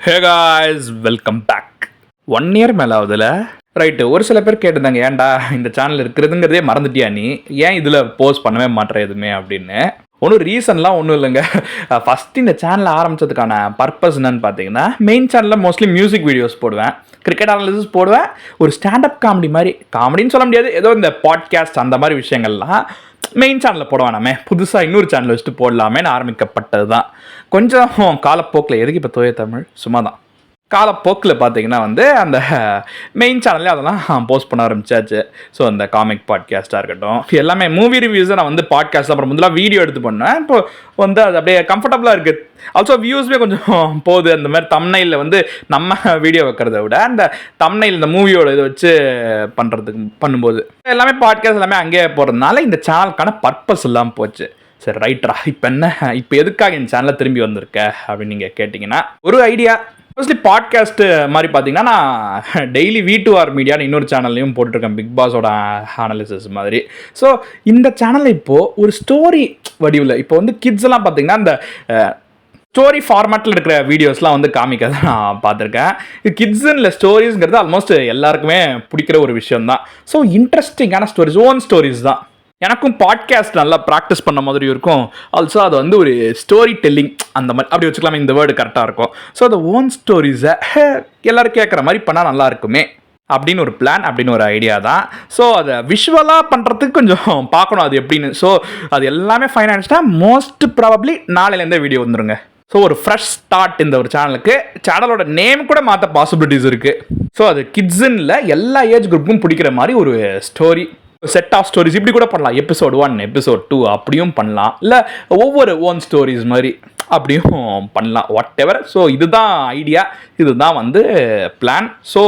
ஹே guys, welcome back. 1 year மேலே ஆகுதுல. Right, ஒரு சில பேர் கேட்டிருந்தாங்க, ஏன்டா இந்த சேனல் இருக்கிறதுங்கிறதே மறந்துட்டியா நீ, ஏன் இதில் போஸ்ட் பண்ணவே மாட்டேற எதுவுமே அப்படின்னு. ஒன்றும் ரீசன்லாம் ஒன்றும் இல்லைங்க. ஃபஸ்ட்டு இந்த சேனலை ஆரம்பித்ததுக்கான பர்பஸ் என்னன்னு பார்த்தீங்கன்னா, மெயின் சேனலில் மோஸ்ட்லி மியூசிக் வீடியோஸ் போடுவேன், கிரிக்கெட் அனாலிசிஸ் போடுவேன், ஒரு ஸ்டாண்டப் காமெடி மாதிரி, காமெடின்னு சொல்ல முடியாது, ஏதோ இந்த பாட்காஸ்ட் அந்த மாதிரி விஷயங்கள்லாம் மெயின் சேனலில் போட வேணாமே, புதுசாக இன்னொரு சேனல் வச்சுட்டு போடலாமேன்னு ஆரம்பிக்கப்பட்டது தான். கொஞ்சம் காலப்போக்கில், எதுக்கு இப்போ தூய தமிழ் சும்மா தான், காலப்போக்கில் பார்த்தீங்கன்னா அந்த மெயின் சேனல்லே அதெல்லாம் போஸ்ட் பண்ண ஆரம்பிச்சாச்சு. ஸோ அந்த காமிக் பாட்காஸ்ட்டாக இருக்கட்டும், எல்லாமே மூவி ரிவ்யூஸை நான் பாட்காஸ்ட் அப்புறம் முதல்ல வீடியோ எடுத்து பண்ணேன். இப்போ அது அப்படியே கம்ஃபர்டபுளாக இருக்குது. ஆல்சோ வியூஸ்மே கொஞ்சம் போகுது. அந்த மாதிரி தம்ப்நெயிலில் நம்ம வீடியோ வைக்கிறத விட அந்த தம்ப்நெயில் இந்த மூவியோட இதை வச்சு பண்ணும்போது எல்லாமே பாட்காஸ்ட் எல்லாமே அங்கேயே போகிறதுனால இந்த சேனலுக்கான பர்பஸ் இல்லாமல் போச்சு. சரி ரைட்ரா, இப்போ எதுக்காக இந்த சேனலில் திரும்பி வந்திருக்க அப்படின்னு நீங்கள் கேட்டிங்கன்னா, ஒரு ஐடியா. மோஸ்ட்லி பாட்காஸ்ட்டு மாதிரி பார்த்தீங்கன்னா, நான் டெய்லி V2R மீடியான்னு இன்னொரு சேனல்லையும் போட்டுருக்கேன், பிக் பாஸோட அனாலிசிஸ் மாதிரி. ஸோ இந்த சேனலில் இப்போது ஒரு ஸ்டோரி வடிவில் இப்போ கிட்ஸ் எல்லாம் பார்த்தீங்கன்னா இந்த ஸ்டோரி ஃபார்மேட்டில் இருக்கிற வீடியோஸ்லாம் காமிக்கிறத நான் பார்த்துருக்கேன். இது கிட்ஸுன்னு இல்லை, ஸ்டோரிஸ்ங்கிறது ஆல்மோஸ்ட் எல்லாருக்குமே பிடிக்கிற ஒரு விஷயம் தான். ஸோ இன்ட்ரெஸ்டிங்கான ஸ்டோரிஸ், ஓன் ஸ்டோரிஸ் தான். எனக்கும் பாட்காஸ்ட் நல்லா ப்ராக்டிஸ் பண்ண மாதிரி இருக்கும். ஆல்சோ அது ஒரு ஸ்டோரி டெல்லிங் அந்த மாதிரி அப்படி வச்சுக்கலாமே, இந்த வேர்டு கரெக்டாக இருக்கும். ஸோ அந்த ஓன் ஸ்டோரிஸை எல்லோரும் கேட்குற மாதிரி பண்ணால் நல்லா இருக்குமே அப்படின்னு ஒரு பிளான், அப்படின்னு ஒரு ஐடியா தான். ஸோ அதை விஷுவலாக பண்ணுறதுக்கு கொஞ்சம் பார்க்கணும் அது எப்படின்னு. ஸோ அது எல்லாமே ஃபைனான்ஸ்டாக மோஸ்ட் ப்ராபப்ளி நாளையிலேருந்தே வீடியோ வந்துருங்க. ஸோ ஒரு ஃப்ரெஷ் ஸ்டார்ட் இந்த ஒரு சேனலுக்கு. சேனலோட நேம் கூட மாற்ற பாசிபிலிட்டிஸ் இருக்குது. ஸோ அது கிட்ஸுன்னு இல்லை, எல்லா ஏஜ் குரூப்புக்கும் பிடிக்கிற மாதிரி ஒரு ஸ்டோரி, செட் ஆஃப் ஸ்டோரிஸ் இப்படி கூட பண்ணலாம். எபிசோட் 1, எபிசோட் 2 அப்படியும் பண்ணலாம், இல்லை ஒவ்வொரு ஓன் ஸ்டோரிஸ் மாதிரி அப்படியும் பண்ணலாம், வாட் எவர். ஸோ இதுதான் ஐடியா, இதுதான் plan. So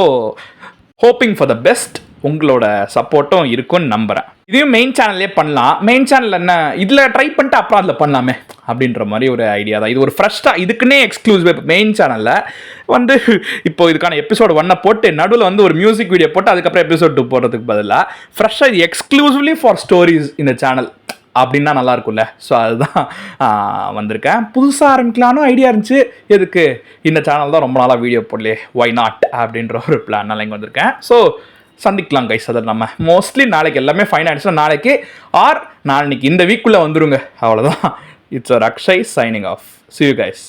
hoping for the best. உங்களோட சப்போர்ட்டும் இருக்குன்னு நம்புகிறேன். இதையும் மெயின் சேனல்லே பண்ணலாம். மெயின் சேனல் என்ன, இதில் ட்ரை பண்ணிட்டு அப்புறம் அதில் பண்ணலாமே அப்படின்ற மாதிரி ஒரு ஐடியா தான். இது ஒரு ஃப்ரெஷ்ஷாக இதுக்குன்னே எக்ஸ்க்ளூசிவ். இப்போ மெயின் சேனலில் இப்போ இதுக்கான எபிசோட் 1 போட்டு நடுவில் ஒரு மியூசிக் வீடியோ போட்டு அதுக்கப்புறம் எபிசோட் 2 போடுறதுக்கு பதிலாக ஃப்ரெஷ்ஷாக இது எக்ஸ்க்ளூசிவ்லி ஃபார் ஸ்டோரிஸ் இந்த சேனல் அப்படின்னா நல்லா இருக்கும்ல. ஸோ அதுதான் வந்திருக்கேன். புதுசாக ஆரம்பிக்கலான்னு ஐடியா இருந்துச்சு. எதுக்கு, இந்த சேனல் தான் ரொம்ப நாளாக வீடியோ போடலே, ஒய் நாட் அப்படின்ற ஒரு பிளான் இங்கே வந்திருக்கேன். ஸோ சந்திக்கலாம் கைஸ். அதில் நம்ம மோஸ்ட்லி நாளைக்கு எல்லாமே ஃபைனான்ஸில் நாளைக்கு நாளைக்கு இந்த வீக்குள்ளே வந்துருங்க, அவ்வளோதான். It's a Akshay signing off. See you guys.